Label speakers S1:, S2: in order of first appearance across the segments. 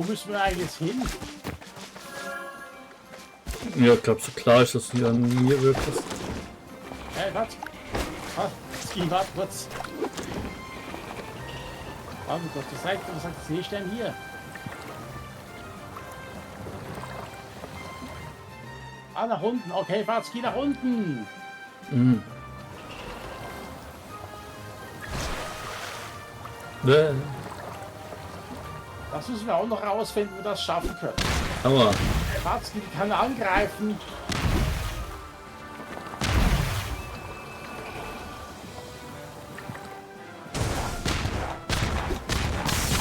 S1: müssen wir eigentlich jetzt hin?
S2: Ja, ich glaube, so klar ist das ja nie wirklich.
S1: Hey, was? Warte kurz. Warte Gott, was sehe ich denn hier? Ah, nach unten. Okay, Fahrtski nach unten.
S2: Mhm.
S1: Das müssen wir auch noch rausfinden, wie wir das schaffen können.
S2: Aber
S1: Fahrtski kann angreifen.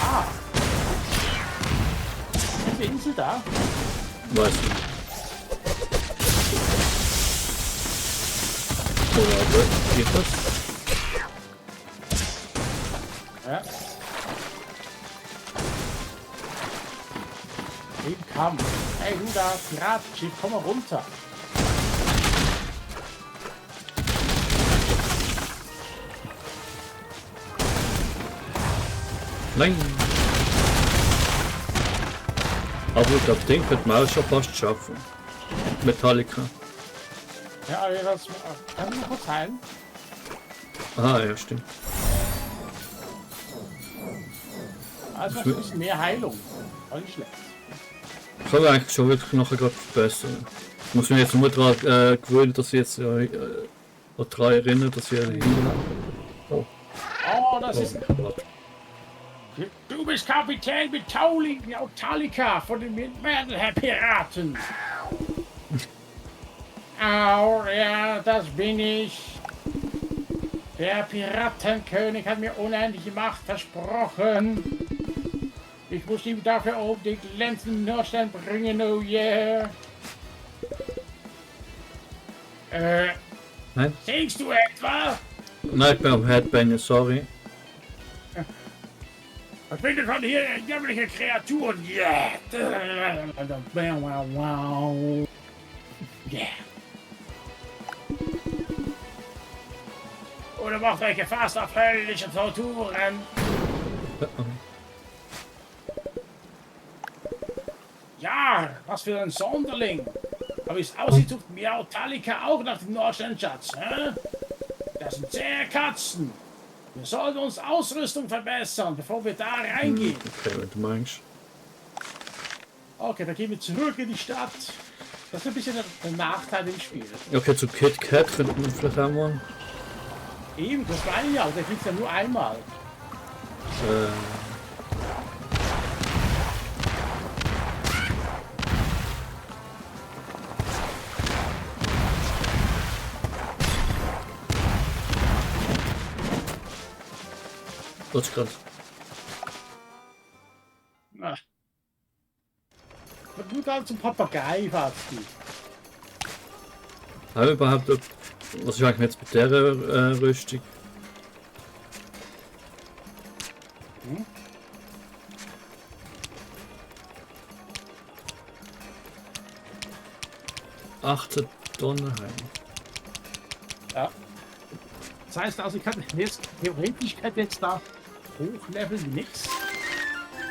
S1: Ah. Ist die Insel da?
S2: weiß nicht. Oder geht das?
S1: Ja. Im Kampf. Hey, du da, Piratenschiff, komm mal runter.
S2: Nein. Aber ich glaube, den könnte man auch schon fast schaffen. Metallica.
S1: Ja, aber das kann ich noch kurz heilen.
S2: Ah, ja, stimmt.
S1: Also ein bisschen mehr Heilung. War nicht schlecht.
S2: Das habe ich eigentlich schon wirklich nachher gerade verbessern. Ich muss mich jetzt nur daran gewöhnen, dass ich jetzt daran erinnere, dass ich
S1: Oh, das ist... Du bist Kapitän Metallica von den Piraten. Au, ja, das bin ich. Der Piratenkönig hat mir unendliche Macht versprochen. Ich muss ihm dafür auch den glänzenden Nordstern bringen, oh yeah.
S2: Nein?
S1: Singst du etwa?
S2: Nein, ich bin am Headbanger, sorry.
S1: Was findet von hier dämliche Kreaturen? Yeah. Wow. Yeah. Oder macht euch gefasst auf höllische Torturen. Ja, was für ein Sonderling. Aber wie es aussieht, sucht Metallica auch nach dem Nordsternschatz. Das sind zähe Katzen. Wir sollten uns Ausrüstung verbessern, bevor wir da reingehen.
S2: Okay, wenn du meinst.
S1: Okay, dann gehen wir zurück in die Stadt. Das ist ein bisschen der Nachteil im Spiel.
S2: Okay, zu Kit Kat könnte man vielleicht auch mal.
S1: Eben, das meine ich ja, der kriegt ja nur einmal.
S2: Was gerade?
S1: Na. Du dann zum Papagei, Fazki.
S2: Habe ich überhaupt, was ist eigentlich jetzt mit der Rüstung?
S1: Hm?
S2: Achte Donnerheim.
S1: Ja. Das heißt also, ich kann jetzt theoretisch jetzt da hochleveln, nix.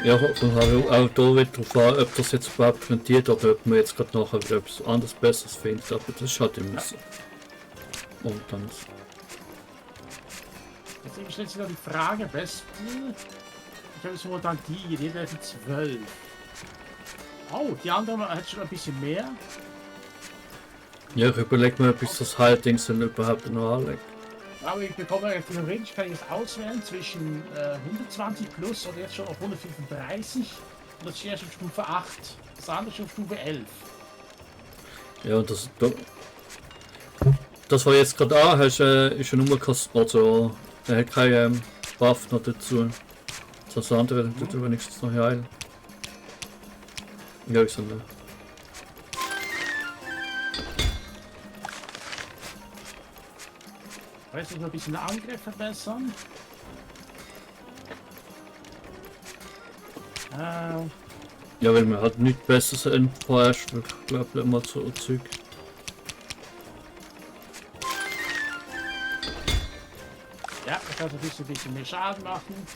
S2: Ja, dann habe ich auch da wieder drauf an, ob das jetzt überhaupt rentiert oder ob man jetzt gerade nachher wieder etwas anderes Besseres findet. Aber das ist halt immer so. Und dann.
S1: Jetzt stellt sich noch die Frage, am besten. Ich habe jetzt momentan die Level 12. Oh, die andere hat schon ein bisschen mehr.
S2: Ja, ich überlege mir, bis das Heildings dann überhaupt noch anlegt.
S1: Aber ich bekomme theoretisch, kann ich jetzt auswählen zwischen 120 plus oder jetzt schon auf 135. Und das ist erst auf Stufe 8. Das andere ist auf Stufe 11.
S2: Ja, das war jetzt gerade an, ist ja nur also er hat keine Buff noch dazu. Das andere tut wenigstens noch heilen. Ja, ich sag ne.
S1: Jetzt noch ein bisschen den Angriff verbessern.
S2: Ja, weil man hat nichts Besseres vorherrscht, ich glaube immer so Zeug.
S1: Ja, da kann ein bisschen mehr Schaden machen.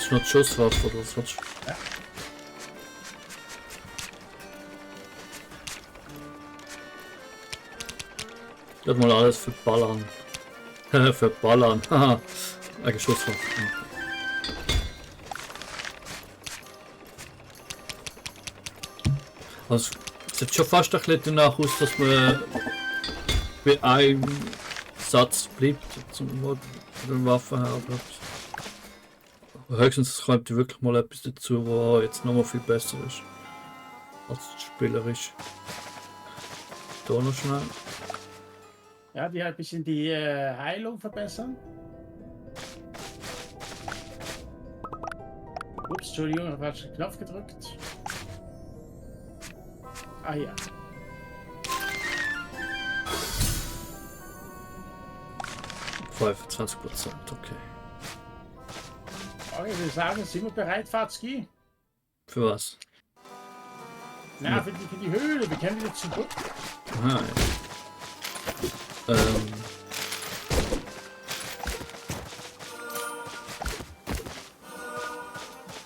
S2: Jetzt noch die Schusswaffe oder was willst du?
S1: Ja.
S2: Das mal alles für Ballern. Für Ballern. Haha. Eine Schusswaffe. Also, es sieht schon fast ein bisschen danach aus, dass man bei einem Satz bleibt zum den Waffen haben. Höchstens kommt wirklich mal etwas dazu, was jetzt nochmal viel besser ist als spielerisch. Da noch schnell.
S1: Ja, die halt ein bisschen die Heilung verbessern. Ups, Entschuldigung, ich habe falschen Knopf gedrückt. Ah ja.
S2: %, okay.
S1: Okay, ich würde sagen, sind wir bereit, Fatski?
S2: Für was?
S1: Na, für die Höhle, wir können wieder zurück.
S2: Aha, ja.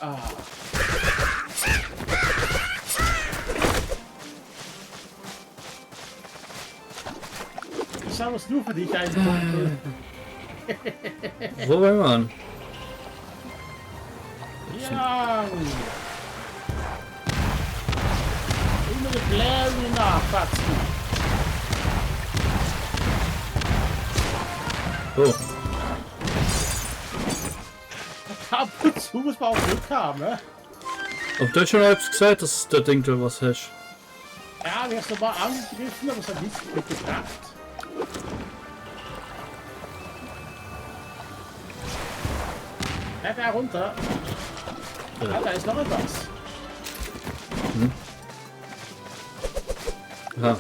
S1: Ah. Ich sag was nur für dich ein.
S2: Wo wollen wir an?
S1: Ja. Immer die Blären nach, Fatski.
S2: Oh,
S1: Ab und zu muss man auch Glück haben, ne?
S2: aber du hast schon etwas gesagt, dass du da Ding da was hast.
S1: Ja, wir haben es nochmal angegriffen, aber es hat nichts gebracht. Ja, da runter. Ja, da ist noch etwas.
S2: Aha,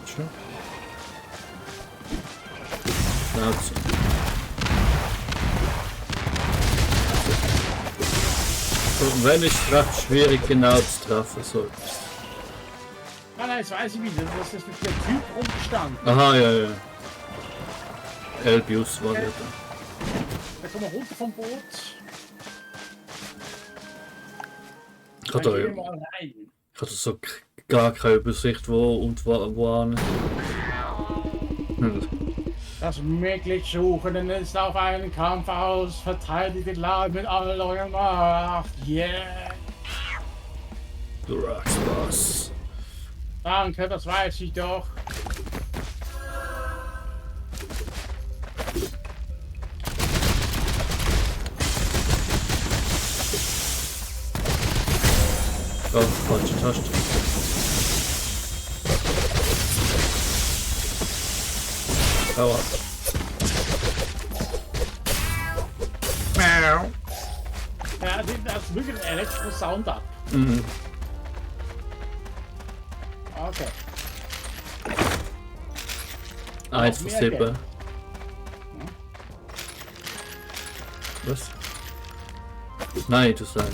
S2: schon. Schnauze. Und wenn ich recht schwierig genau zu treffen soll.
S1: Nein, jetzt weiß ich wieder. Das ist mit dem Typ rumgestanden.
S2: Aha, ja, ja. Elbius war der da.
S1: Da kommen wir runter vom Boot.
S2: Ich
S1: Dann
S2: hatte,
S1: gehen wir mal rein.
S2: ich hatte so gar keine Übersicht, wo und wo an.
S1: Das Mitglied suchen ist auf einen Kampf aus. Verteidigt den Laden mit all eurer Macht. Yeah.
S2: Du Rockspaß.
S1: Danke, das weiß ich doch.
S2: Oh, falsche Taste. Aua.
S1: Ja, das ist wirklich ein Elektro-Sound ab.
S2: Mhm.
S1: Okay.
S2: 1 von
S1: mehr
S2: 7.
S1: Geld.
S2: Was? Nein, du sagst.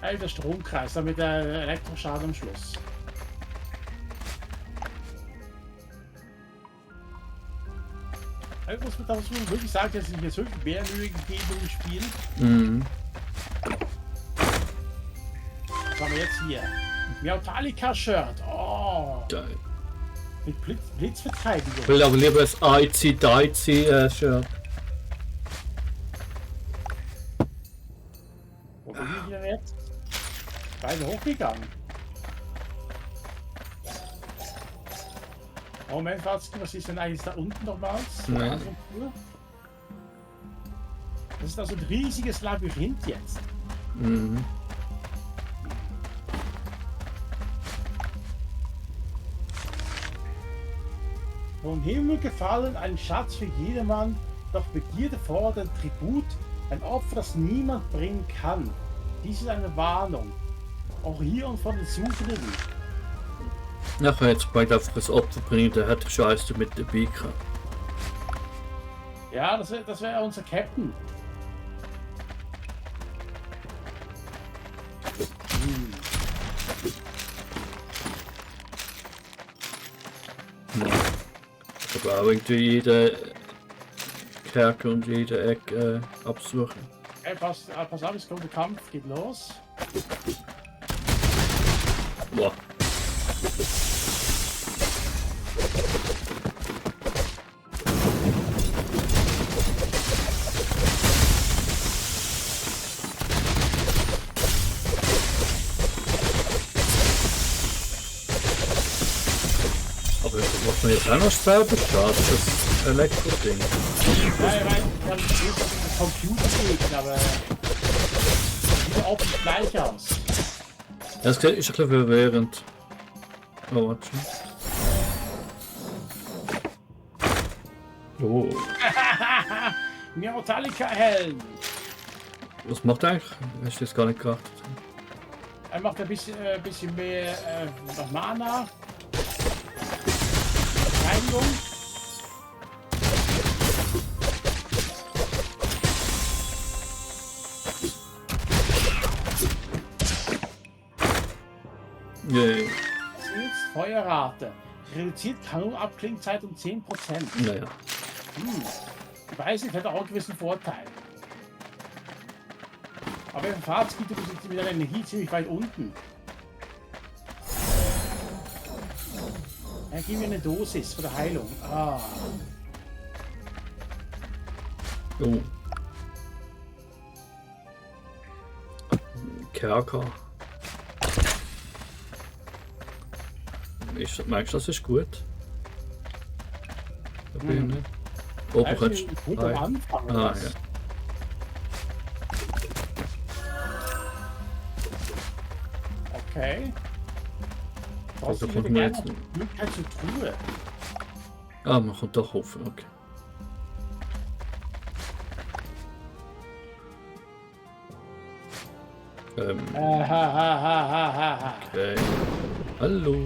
S1: Hey, der Stromkreis, damit der Elektroschaden am Schluss. Ich muss man wirklich sagen, dass ich jetzt wirklich mehr Mühe gegeben im Spiel.
S2: Mhm.
S1: Was haben wir jetzt hier? Metallica-Shirt. Oh,
S2: Geil.
S1: mit Blitzverteidigung.
S2: Ich will aber lieber das Shirt.
S1: Wo bin ich denn jetzt? Beide hochgegangen. Moment, was ist denn eigentlich da unten nochmals?
S2: Ja.
S1: Das ist also ein riesiges Labyrinth jetzt.
S2: Mhm.
S1: Vom Himmel gefallen, ein Schatz für jedermann, doch Begierde fordert Tribut, ein Opfer, das niemand bringen kann. Dies ist eine Warnung. Auch hier und von den Suchenden.
S2: Nachher jetzt bald einfach das Opfer bringen, der hat Scheiße mit der Beaker.
S1: Ja, das wär unser Captain.
S2: Ja. Aber auch irgendwie jede Kerker und jede Ecke absuchen.
S1: Hey, pass auf, es kommt der Kampf, geht los.
S2: Boah. Aber was man jetzt auch noch selber schadet, das Elektro-Ding.
S1: Ja, ich meine, ich kann nicht auf den Computer legen, aber sieht auch nicht gleich aus.
S2: Das ist ein bisschen verwirrend. Oh, warte. Oh,
S1: Metallica-Helm.
S2: was macht er eigentlich? Hast du jetzt gar nicht geachtet?
S1: Er macht ein bisschen mehr Mana. Reinigung.
S2: Yay.
S1: Jetzt Feuerrate. Reduziert Kanonabklingzeit um 10%.
S2: Naja.
S1: Ich weiß nicht, hat auch einen gewissen Vorteil. Aber im Fahrtsgebiet ist jetzt mit der Energie ziemlich weit unten. Dann geben wir eine Dosis für die Heilung. Ah.
S2: Oh. Kerker. Merkst du, das ist gut? Da bin ich nicht. Oben
S1: Also,
S2: kannst
S1: gut am Anfang.
S2: Ah,
S1: was?
S2: ja.
S1: Okay.
S2: Also
S1: Trotzdem
S2: kommt
S1: würde
S2: man
S1: gerne
S2: jetzt-
S1: noch die Möglichkeit zur Truhe.
S2: Ah, man kommt doch hoffen, okay. Okay. Hallo.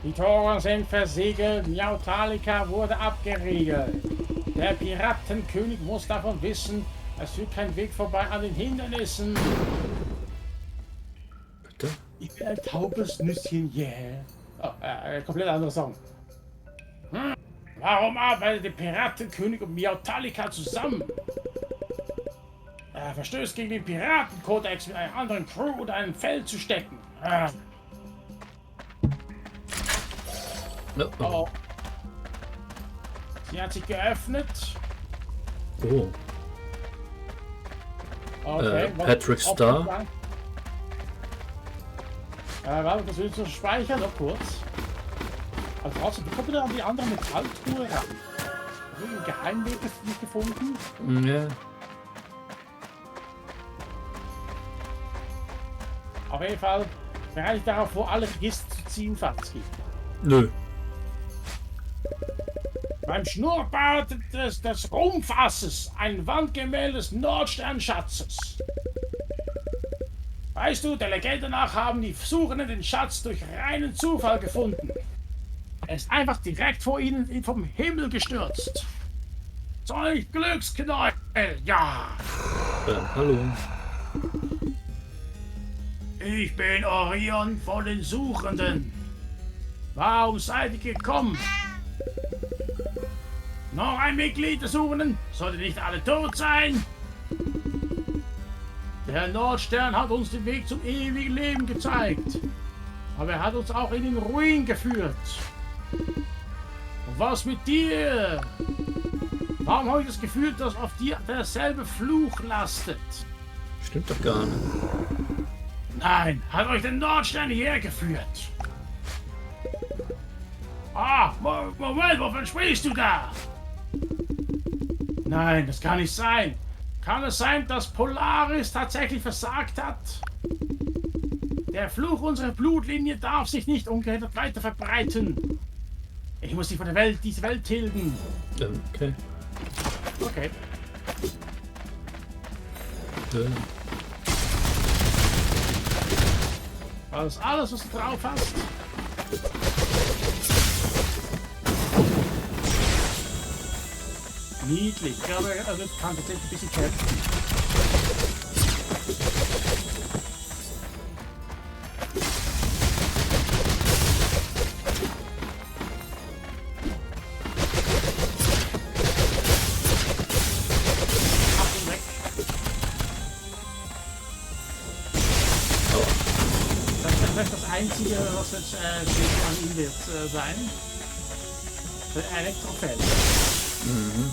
S1: Die Tore sind versiegelt, Miautalika wurde abgeriegelt. Der Piratenkönig muss davon wissen, es führt kein Weg vorbei an den Hindernissen.
S2: Bitte?
S1: Ich bin ein taubes Nüsschen, yeah. Oh, komplett anderer Song. Warum arbeitet der Piratenkönig und Miautalika zusammen? Er verstößt gegen den Piratenkodex, mit einer anderen Crew oder einem Feld zu stecken.
S2: No.
S1: Oh. Sie hat sich geöffnet.
S2: Oh.
S1: Okay,
S2: Patrick Star.
S1: Warte, das willst du speichern, noch kurz. Aber trotzdem, wie kommt man da an die andere Metalltruhe ran? Habe ich einen Geheimweg nicht gefunden?
S2: Ja.
S1: Auf jeden Fall bereite ich darauf vor, alle Register zu ziehen, Fatzki.
S2: Nö.
S1: Beim Schnurrbart des Rumpfasses ein Wandgemälde des Nordsternschatzes. Weißt du, der Legende nach haben die Suchenden den Schatz durch reinen Zufall gefunden. Er ist einfach direkt vor ihnen vom Himmel gestürzt. Solch Glücksknäuel, ja.
S2: Hallo.
S1: Ich bin Orion von den Suchenden. Warum seid ihr gekommen? Noch ein Mitglied der Suchenden? Sollte nicht alle tot sein? Der Nordstern hat uns den Weg zum ewigen Leben gezeigt. Aber er hat uns auch in den Ruin geführt. Und was mit dir? Warum habe ich das Gefühl, dass auf dir derselbe Fluch lastet?
S2: Stimmt doch gar nicht.
S1: Nein, hat euch der Nordstern hierher geführt? Ah, Moment, wovon sprichst du da? Nein, das kann nicht sein. Kann es sein, dass Polaris tatsächlich versagt hat? Der Fluch unserer Blutlinie darf sich nicht ungehindert weiter verbreiten. Ich muss sie von der Welt, diese Welt tilgen.
S2: Okay.
S1: Okay. War das alles, was du drauf hast? Niedlich. Ich glaube, also kann tatsächlich ein bisschen kämpfen. vielleicht das Einzige, was jetzt steht an ihm wird sein. Der Elektrofeld.
S2: Mhm.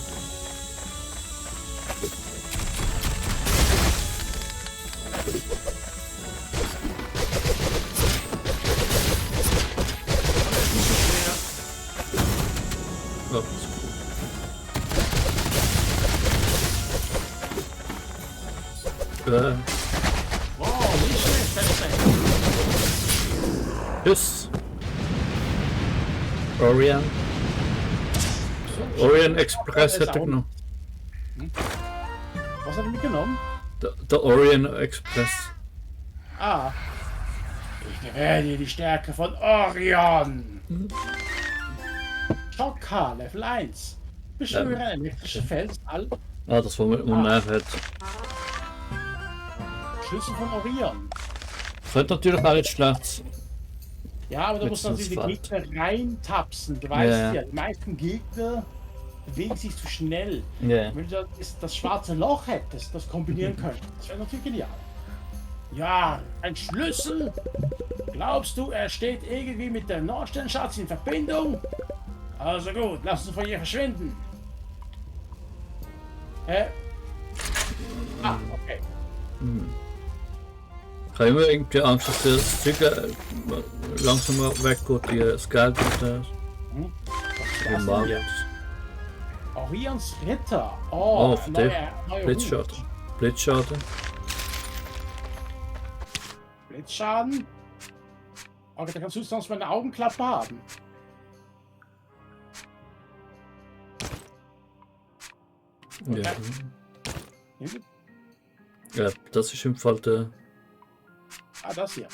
S2: Ja,
S1: Wow, nicht schlecht, perfekt.
S2: tschüss. Orient Express hätte genommen.
S1: Was hat er mitgenommen?
S2: Der Orient Express.
S1: Ah. Ich gewähre dir die Stärke von Orion. Schocker, Level 1. Beschwöre ein elektrisches Feld.
S2: Ah, das war mit Unnahheit.
S1: Schlüssel von Orion.
S2: Könnte natürlich auch nicht schlecht sein.
S1: Ja, aber da
S2: Mit
S1: musst du natürlich die
S2: Schussfeld.
S1: Gegner reintapsen. Du weißt
S2: Ja.
S1: ja, die meisten Gegner bewegen sich zu schnell.
S2: Ja.
S1: Wenn du das schwarze Loch hättest, das kombinieren könntest, das wäre natürlich genial. Ja, ein Schlüssel. Glaubst du, er steht irgendwie mit dem Nordsternschatz in Verbindung? Also gut, lass uns von hier verschwinden. Ah, okay.
S2: Ich habe immer irgendwie Angst, dass das Zeug langsam weggeht, das Geld und das.
S1: Was
S2: Im
S1: ist das
S2: Markt.
S1: denn hier? Orions Ritter.
S2: Oh,
S1: Oh,
S2: für
S1: neuer
S2: Blitzschaden. Blitzschaden.
S1: Blitzschaden. Okay, da kannst du sonst mal eine Augenklappe haben.
S2: Ja.
S1: Hm?
S2: Ja, das ist im Fall der.
S1: Ah, das hier.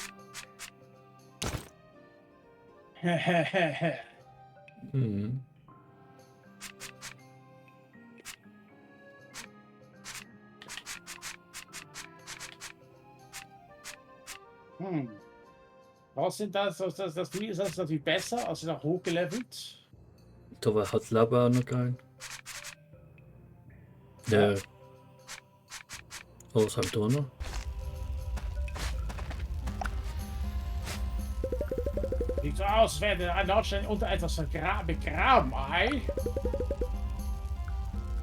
S2: Mhm.
S1: Was sind das? Das Ding ist das natürlich besser, also noch hochgelevelt.
S2: Da war halt Leben auch noch geil. Ja. Oh, was haben wir da noch?
S1: Sieht so aus, als wäre ein Nordstern unter etwas begraben. Ei?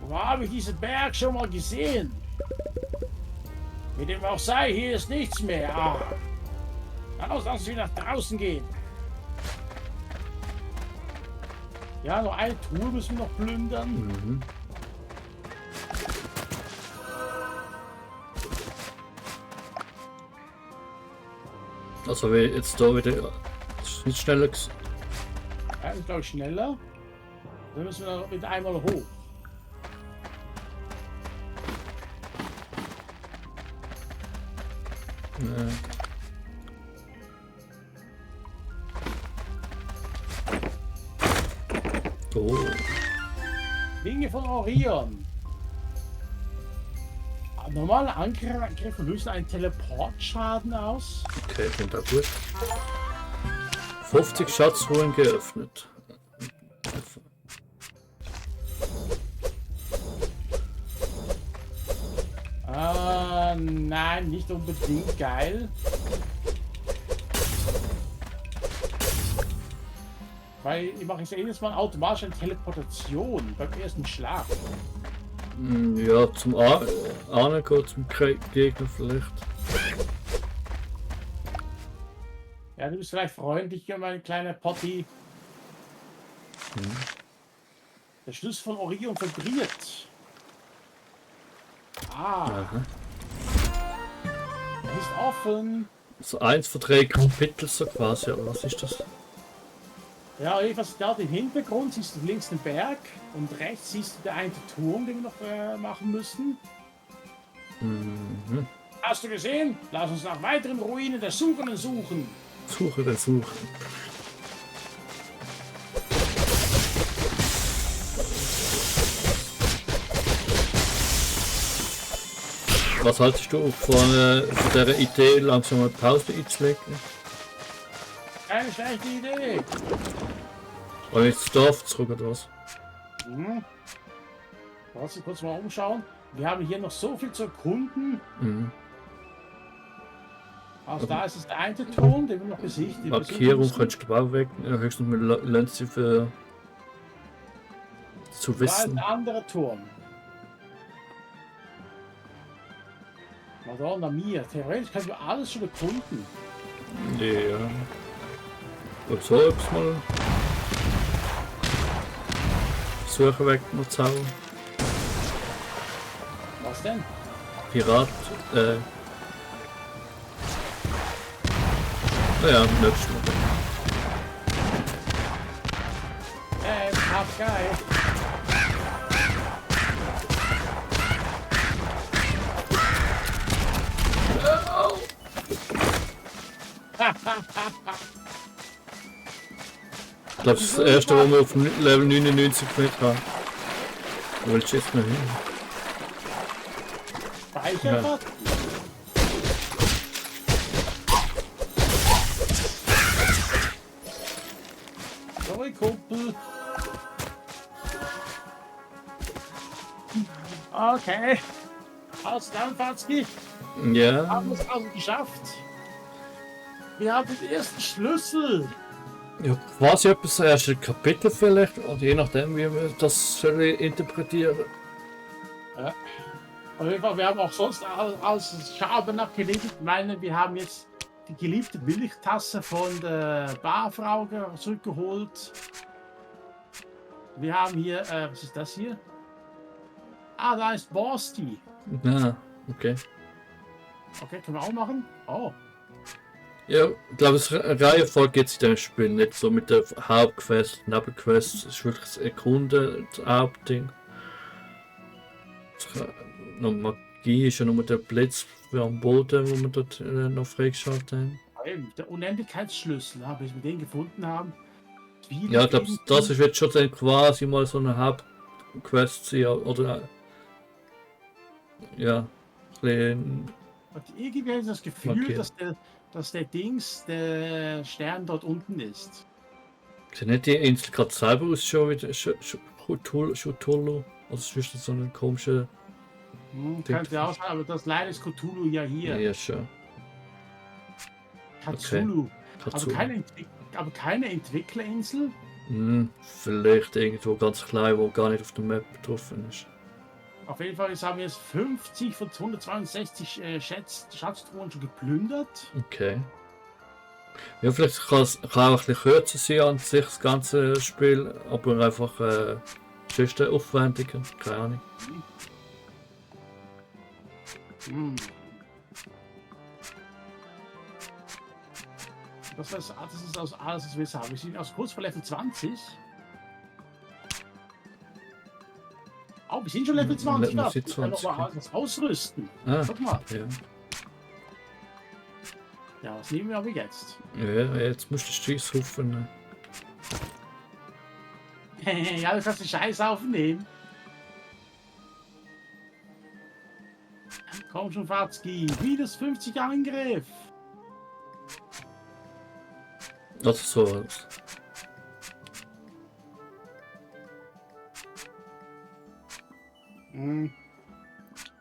S1: Wo habe ich diesen Berg schon mal gesehen? Wie dem auch sei, hier ist nichts mehr. Ah. Lass uns wieder nach draußen gehen. Ja, nur eine Truhe müssen wir noch plündern.
S2: Mhm. Also wie jetzt da wieder. Das ist nicht schneller gewesen.
S1: Ja, ist glaube ich schneller. Dann müssen wir noch mit einmal hoch.
S2: Oh.
S1: Dinge von Orion. Normale Angriffe lösen einen Teleportschaden aus.
S2: Okay, klingt auch gut. 50 Schatzruhen geöffnet.
S1: Nein, nicht unbedingt geil. Weil ich mache jetzt jedes Mal automatisch eine Teleportation beim ersten Schlag.
S2: Ja, zum Ahnen geht zum Gegner vielleicht.
S1: Ja, du bist vielleicht freundlicher, mein kleiner Potti. Der Schlüssel von Orion vibriert. Ah,
S2: Aha.
S1: er ist offen.
S2: So eins von 3 Kapitel so quasi, aber was ist das?
S1: Ja, jedenfalls dort im Hintergrund siehst du links den Berg und rechts siehst du den einen Turm, den wir noch machen müssen.
S2: Mhm.
S1: Hast du gesehen? Lass uns nach weiteren Ruinen der Suchenden suchen.
S2: Suche den Suchen. Was haltest du von dieser Idee, langsam eine Pause einzulegen?
S1: Keine schlechte Idee.
S2: Oder ins Dorf zurück oder was?
S1: Lass uns kurz mal umschauen. Wir haben hier noch so viel zu erkunden.
S2: Mhm.
S1: Also da ist es der eine Turm, den wir noch besichtigen.
S2: Markierung kannst du auch weg. Höchstens mit Lenzi für zu
S1: Da ist
S2: wissen.
S1: der andere Turm. Madonna Mia, theoretisch können wir alles schon erkunden.
S2: Ja. Und so etwas mal. Suche weg noch zaubern.
S1: Was denn?
S2: Pirat. Naja, nächstes Mal.
S1: Tough guy.
S2: Ich glaube, das ist das erste, wo wir auf Level 99 mit haben. Wo willst du jetzt noch hin?
S1: Speicher. Sorry, Kumpel. Okay. Also dann, Fatski,
S2: Ja,
S1: haben wir es also geschafft. Wir haben den ersten Schlüssel.
S2: ja, quasi etwas das erste Kapitel vielleicht, oder je nachdem, wie wir das sollen interpretieren.
S1: Auf jeden Fall, wir haben auch sonst als Schabernack geliefert. Ich meine, wir haben jetzt die geliebte Milchtasse von der Barfrau zurückgeholt. Wir haben hier, was ist das hier? Ah, da ist Borsti.
S2: Ah, okay.
S1: Okay, können wir auch machen? Oh,
S2: Ja, ich glaube, es Reihenfolge geht es in dem Spiel nicht so mit der Hauptquest, Nebenquest. Es ist wirklich das Erkunden, das Hauptding. Noch Magie ist ja nur der Blitz am Boden, wo wir dort noch freigeschaltet haben.
S1: eben, der Unendlichkeitsschlüssel, bis wir den gefunden haben.
S2: Ja, ich glaube, das ist jetzt schon dann quasi mal so eine Hauptquest sein, oder ja, ein
S1: Und irgendwie habe ich das Gefühl,
S2: Okay.
S1: dass der Stern dort unten ist.
S2: sieht nicht die Insel gerade selber aus schon wieder Cthulhu? Oder ist das so ein komischer...
S1: Könnte auch sein, aber das leider ist Cthulhu ja hier.
S2: Ja, schon.
S1: Cthulhu.
S2: Cthulhu.
S1: Aber keine Entwicklerinsel?
S2: Vielleicht irgendwo ganz klein, wo gar nicht auf der Map betroffen ist.
S1: Auf jeden Fall haben wir jetzt 50 von 162 Schatztruhen schon geplündert.
S2: Okay. Ja, vielleicht kann es auch ein bisschen kürzer sein an sich, das ganze Spiel, aber einfach sonst aufwendiger, keine Ahnung.
S1: Das ist alles, was wir haben. Wir sind aus kurz vor Level 20. Oh, wir sind schon Level 20.
S2: Wir
S1: Wir
S2: sind
S1: können noch
S2: 20,
S1: mal was ausrüsten.
S2: Ah,
S1: Guck mal.
S2: ja.
S1: Ja, was nehmen wir aber jetzt?
S2: Ja, jetzt musst du Stress rufen.
S1: Ja, du kannst den Scheiß aufnehmen. Komm schon, Fatski. Minus 50 Angriff.
S2: Das ist so was.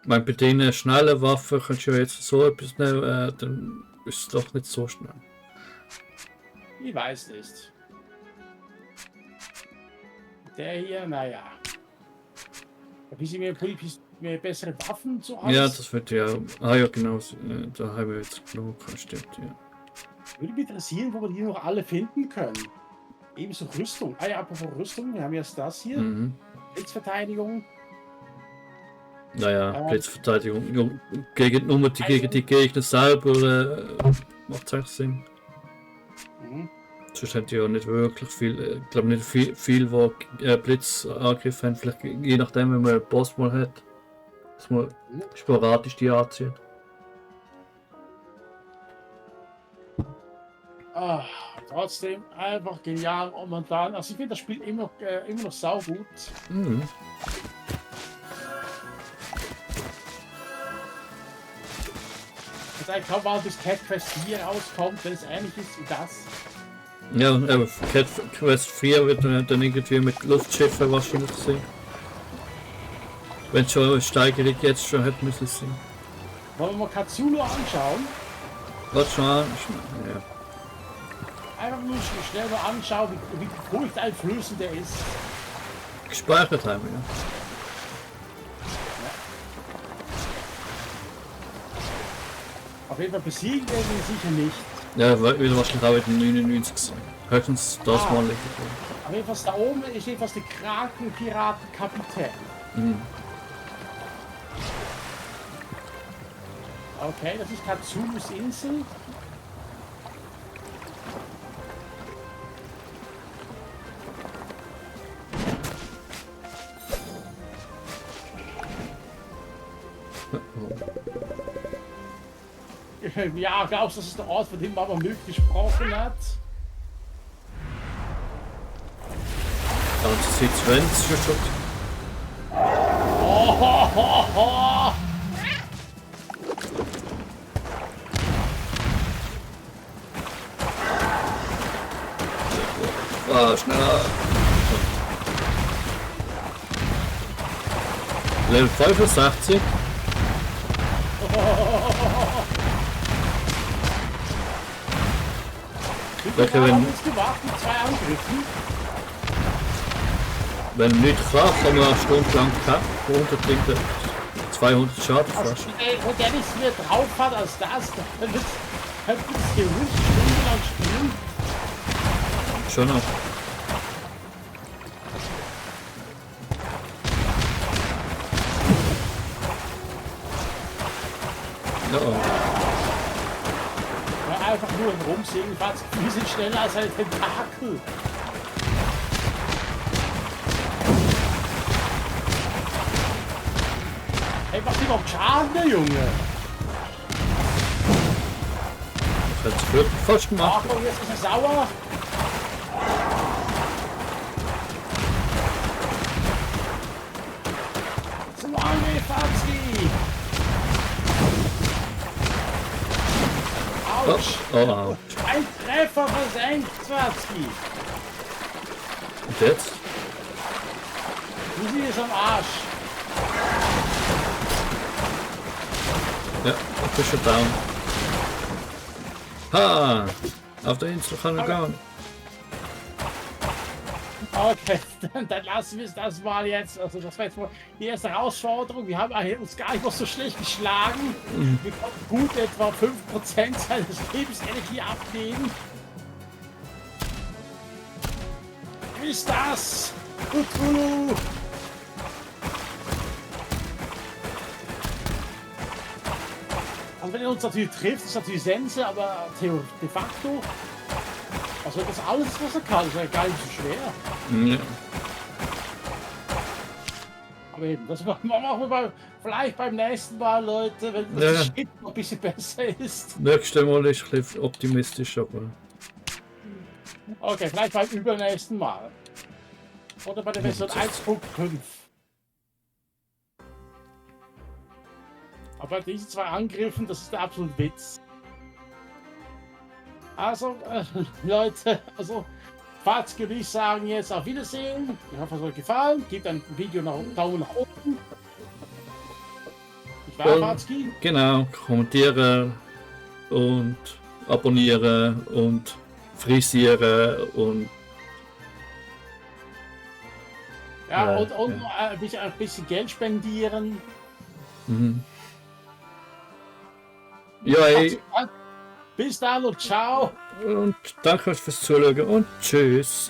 S2: Ich meine, bei den schnellen Waffen kannst du ja jetzt so etwas nehmen, dann ist es doch nicht so schnell.
S1: Ich weiß nicht. Der hier, naja. Ein bisschen mehr bessere Waffen zu haben.
S2: Ja, das wird ja. Ah ja, genau. Da haben wir jetzt genug. Stimmt, ja.
S1: Würde mich interessieren, wo wir die noch alle finden können. Ebenso Rüstung. Ah ja, apropos Rüstung, wir haben jetzt das hier.
S2: Mhm.
S1: Blitzverteidigung.
S2: Naja, Blitzverteidigung. Ja, gegen die Gegner selber macht es eigentlich Sinn. Sonst haben die ja nicht wirklich viel. Ich glaube nicht viel wo Blitzangriff haben. Vielleicht je nachdem, wenn man einen Boss mal hat. Dass man sporadisch die anzieht.
S1: Ah, trotzdem einfach genial momentan. Also ich finde das Spiel immer noch saugut.
S2: Mhm.
S1: Also ich kann mal bis Cat Quest 4 rauskommt, wenn es ähnlich ist wie das.
S2: Ja, aber Cat Quest 4 wird dann irgendwie mit Luftschiffen wahrscheinlich sein. Wenn schon eine Steigerung jetzt schon hätte müssen sein.
S1: Wollen wir mal Cthulhu anschauen?
S2: Warte schon an. Ja.
S1: Einfach nur schnell mal anschauen, wie furchteinflößend der ist.
S2: Gespeichert haben wir.
S1: Auf jeden Fall besiegen werden wir ihn sicher nicht.
S2: Ja, wieder wahrscheinlich auch in 99 sein. Höchstens das mal liegt.
S1: Auf jeden Fall da oben ist jedenfalls der Kraken-Piratenkapitän.
S2: Mhm.
S1: Okay, das ist Katsumus Insel. Ja, glaubst du, das ist der Ort, von dem Mama Milch gesprochen hat?
S2: Also sieht Sven schon.
S1: Oh, ho, ho, ho.
S2: Ah, schneller. Level 65.
S1: Wir haben uns gemacht mit 2 Angriffen.
S2: Wenn nicht kann, kann man eine Stunde lang runtertrinken. 200 Schaden
S1: Also,
S2: fast.
S1: wenn der nichts mehr drauf hat als das, dann wird das Gerüst stundenlang spielen.
S2: Schon noch. Ja,
S1: Ja, einfach nur im Rumsingen, fast ein bisschen schneller als ein Tentakel. Hey, macht überhaupt Schaden, der Junge?
S2: das hat es wirklich falsch gemacht.
S1: Achtung, jetzt ist er sauer. Zum Angriff, Fatzi!
S2: Oh,
S1: Autsch!
S2: oh, ouch.
S1: Ein Treffer versenkt, Fatzi!
S2: Und jetzt?
S1: Du siehst am Arsch.
S2: Ja, ich bin schon down. Ha! Auf der Insel kann er gehen.
S1: Okay, dann lassen wir es das mal jetzt. Also das war jetzt mal die erste Herausforderung. Wir haben uns gar nicht noch so schlecht geschlagen. Wir konnten gut etwa 5% seines Lebensenergie abgeben. Wie ist das? Cthulhu! Also wenn er uns natürlich trifft, ist natürlich Sense, aber de facto, also das alles, was er kann, ist ja gar nicht so schwer.
S2: Ja.
S1: Aber eben, das machen wir vielleicht beim nächsten Mal, Leute, wenn
S2: Ja.
S1: das Shit noch ein bisschen besser ist.
S2: Nächstes Mal ist ein bisschen optimistisch, aber.
S1: Okay, vielleicht beim übernächsten Mal. Oder bei der Version 1.5. Aber diese 2 Angriffen, das ist der absolute Witz. Also, Leute, also, Fatzi und ich sagen jetzt auf Wiedersehen. Ich hoffe, es hat euch gefallen. Gebt ein Video Daumen nach oben. Ich war Fatzi.
S2: Genau, kommentieren und abonnieren und frisieren und
S1: Ja,
S2: Ja,
S1: und ein bisschen Geld spendieren.
S2: mhm. Ja, ey,
S1: Bis dann und ciao.
S2: und danke fürs Zuschauen und tschüss.